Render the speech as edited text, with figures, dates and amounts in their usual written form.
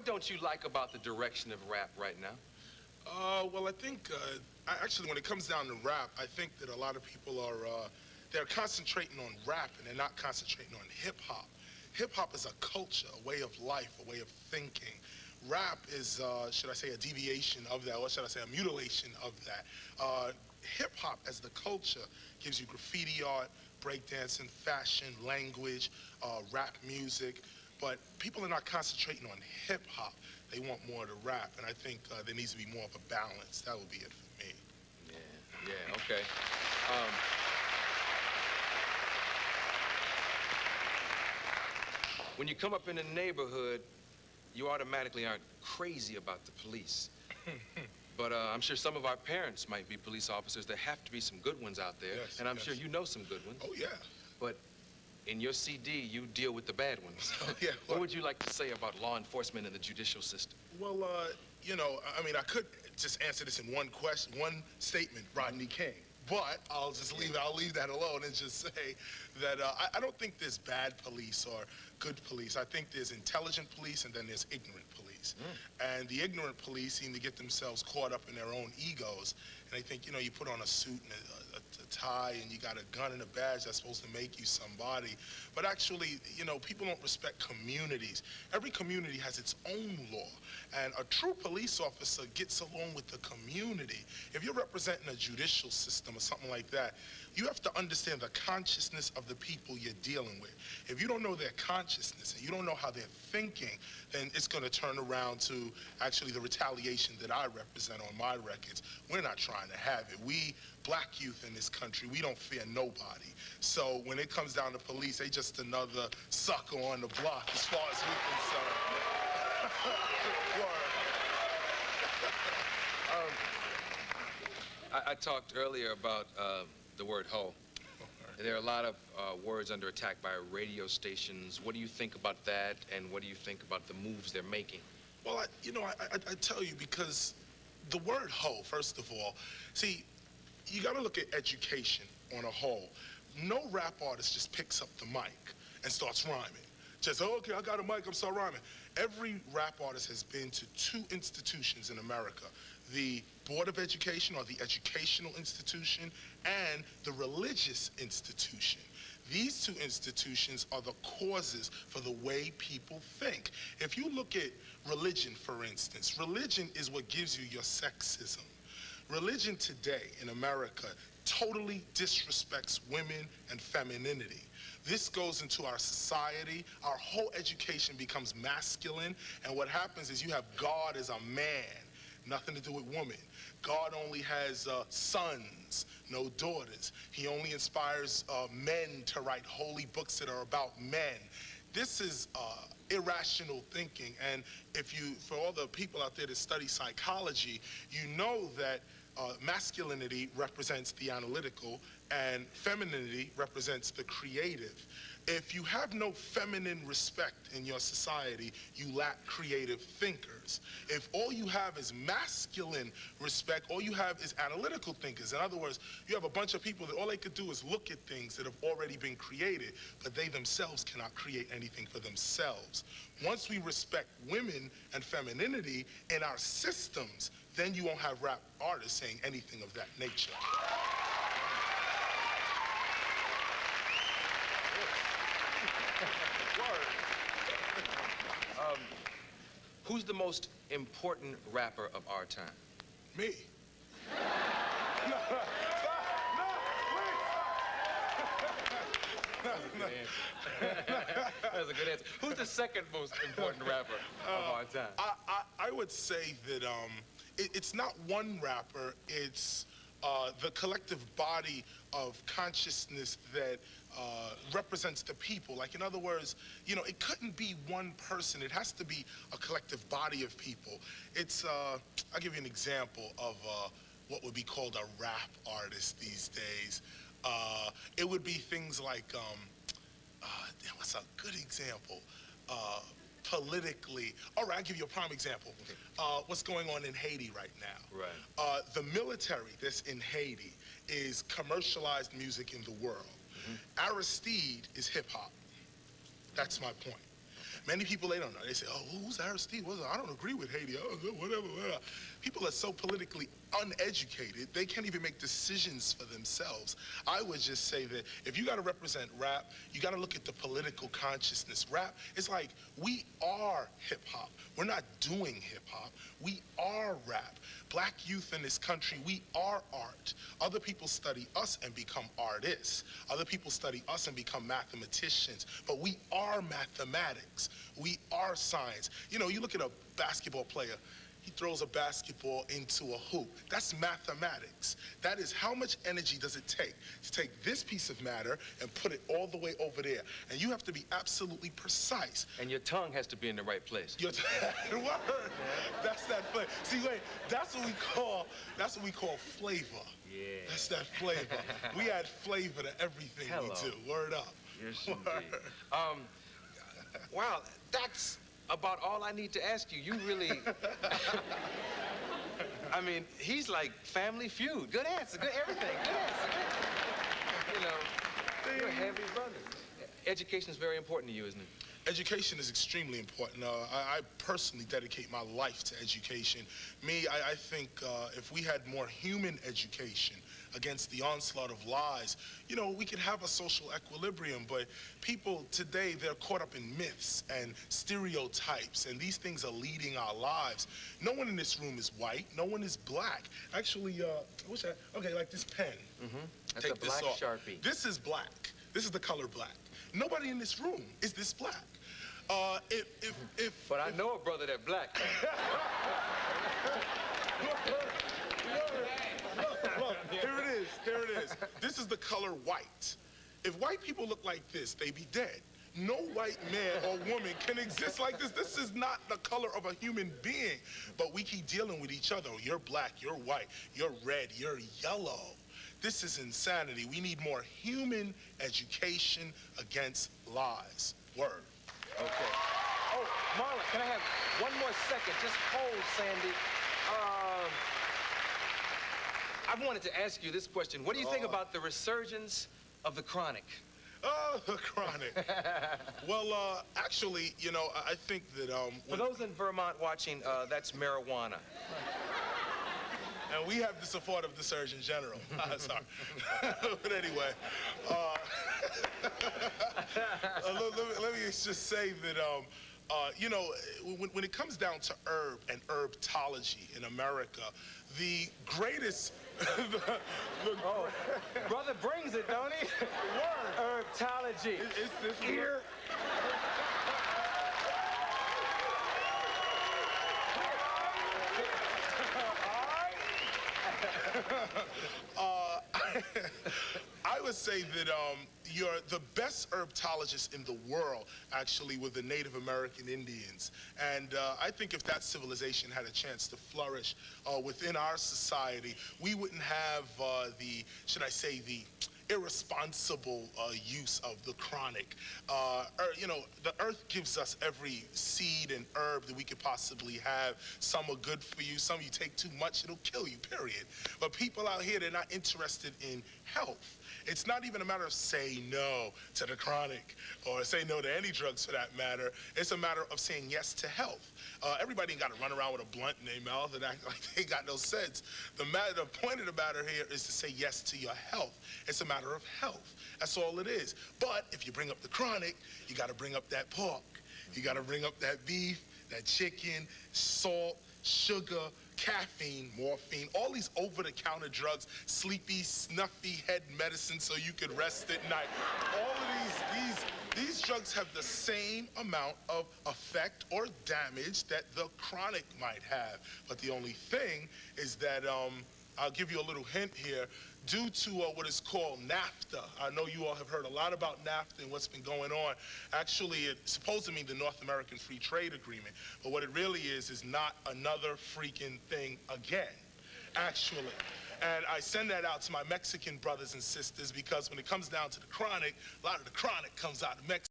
What don't you like about the direction of rap right now? Well, I think, actually, when it comes down to rap, I think that a lot of people are, they're concentrating on rap and they're not concentrating on hip-hop. Hip-hop is a culture, a way of life, a way of thinking. Rap is, should I say, a deviation of that, or should I say a mutilation of that. Hip-hop as the culture gives you graffiti art, breakdancing, fashion, language, rap music, but people are not concentrating on hip-hop. They want more of the rap, and I think there needs to be more of a balance. That would be it for me. Yeah, okay. When you come up in a neighborhood, you automatically aren't crazy about the police. But I'm sure some of our parents might be police officers. There have to be some good ones out there, yes, and I'm yes. sure you know some good ones. Oh, yeah. But in your CD, you deal with the bad ones. Oh, yeah. What would you like to say about law enforcement and the judicial system? Well, you know, I mean, I could just answer this in one question, one statement, Rodney King. But I'll just leave that alone and just say that I don't think there's bad police or good police. I think there's intelligent police and then there's ignorant police. And the ignorant police seem to get themselves caught up in their own egos. And they think, you know, you put on a suit and a tie and you got a gun and a badge that's supposed to make you somebody. But actually, you know, people don't respect communities. Every community has its own law. And a true police officer gets along with the community. If you're representing a judicial system or something like that, you have to understand the consciousness of the people you're dealing with. If you don't know their consciousness and you don't know how they're thinking, then it's going to turn around to actually the retaliation that I represent on my records. We're not trying to have it. We black youth in this country, we don't fear nobody. So when it comes down to police, they just another sucker on the block as far as we're concerned. I talked earlier about the word hoe. There are a lot of words under attack by radio stations. What do you think about that, and what do you think about the moves they're making? Well, I tell you, because the word hoe, first of all, see, you got to look at education on a whole. No rap artist just picks up the mic and starts rhyming. Just, oh, okay, I got a mic, I'm start rhyming. Every rap artist has been to two institutions in America: the Board of Education, or the educational institution, and the religious institution. These two institutions are the causes for the way people think. If you look at religion, for instance, religion is what gives you your sexism. Religion today in America totally disrespects women and femininity. This goes into our society. Our whole education becomes masculine, and what happens is you have God as a man, nothing to do with woman. God only has sons, no daughters. He only inspires men to write holy books that are about men. This is irrational thinking, and for all the people out there that study psychology, you know that masculinity represents the analytical and femininity represents the creative. If you have no feminine respect in your society, you lack creative thinkers. If all you have is masculine respect, all you have is analytical thinkers. In other words, you have a bunch of people that all they could do is look at things that have already been created, but they themselves cannot create anything for themselves. Once we respect women and femininity in our systems, then you won't have rap artists saying anything of that nature. Who's the most important rapper of our time? Me. No, That's a good answer. Who's the second most important rapper of our time? I would say that it's not one rapper, it's the collective body of consciousness that represents the people. Like, in other words, you know, it couldn't be one person. It has to be a collective body of people. It's, I'll give you an example of what would be called a rap artist these days. It would be things like, what's a good example? Politically. All right, I'll give you a prime example. Okay. What's going on in Haiti right now? Right. The military that's in Haiti is commercialized music in the world. Aristide is hip-hop. That's my point. Many people, they don't know. They say, oh, who's Aristide? I don't agree with Haiti. Oh, whatever. People are so politically uneducated, they can't even make decisions for themselves. I would just say that if you got to represent rap, you got to look at the political consciousness. Rap is like, we are hip-hop. We're not doing hip-hop. We are rap. Black youth in this country, we are art. Other people study us and become artists. Other people study us and become mathematicians. But we are mathematics. We are science. You know, you look at a basketball player, he throws a basketball into a hoop. That's mathematics. That is how much energy does it take to take this piece of matter and put it all the way over there. And you have to be absolutely precise. And your tongue has to be in the right place. Word. That's that flavor. See, wait, that's what we call flavor. Yeah. That's that flavor. We add flavor to everything we do. Word up. Yes, indeed. Wow, that's about all I need to ask you. You really, I mean, he's like Family Feud. Good answer, good everything, good answer. You know, you're a heavy brother. Education is very important to you, isn't it? Education is extremely important. I personally dedicate my life to education. I think if we had more human education against the onslaught of lies, you know, we could have a social equilibrium. But people today, they're caught up in myths and stereotypes, and these things are leading our lives. No one in this room is white. No one is black. Actually, okay, like this pen. Mm-hmm. That's Take a black this off. Sharpie. This is black. This is the color black. Nobody in this room is this black. But I know a brother that black. Look, here it is. This is the color white. If white people look like this, they be dead. No white man or woman can exist like this. This is not the color of a human being. But we keep dealing with each other. You're black, you're white, you're red, you're yellow. This is insanity. We need more human education against lies. Word. Okay. Oh, Marlon, can I have one more second? Just hold, Sandy. I wanted to ask you this question. What do you think about the resurgence of the chronic? Oh, the chronic. Well, actually, you know, I think that... For those in Vermont watching, that's marijuana. And we have the support of the Surgeon General. Sorry. But anyway, let me just say that, you know, when it comes down to herb and herbology in America, the greatest... Brother brings it, don't he? Word. Herbology. It's this Here. I would say that you're the best herbologist in the world, actually, with the Native American Indians. And I think if that civilization had a chance to flourish within our society, we wouldn't have the irresponsible use of the chronic. You know, the earth gives us every seed and herb that we could possibly have. Some are good for you. Some you take too much, it'll kill you, period. But people out here, they're not interested in health. It's not even a matter of say no to the chronic or say no to any drugs for that matter. It's a matter of saying yes to health. Everybody ain't got to run around with a blunt in their mouth and act like they ain't got no sense. The point of the matter here is to say yes to your health. It's a matter of health. That's all it is. But if you bring up the chronic, you got to bring up that pork. You got to bring up that beef, that chicken, salt, sugar, caffeine, morphine, all these over-the-counter drugs, sleepy, snuffy head medicine so you could rest at night. All of these drugs have the same amount of effect or damage that the chronic might have. But the only thing is that, I'll give you a little hint here, due to what is called NAFTA. I know you all have heard a lot about NAFTA and what's been going on. Actually, it's supposed to mean the North American Free Trade Agreement, but what it really is not another freaking thing again, actually. And I send that out to my Mexican brothers and sisters because when it comes down to the chronic, a lot of the chronic comes out of Mexico.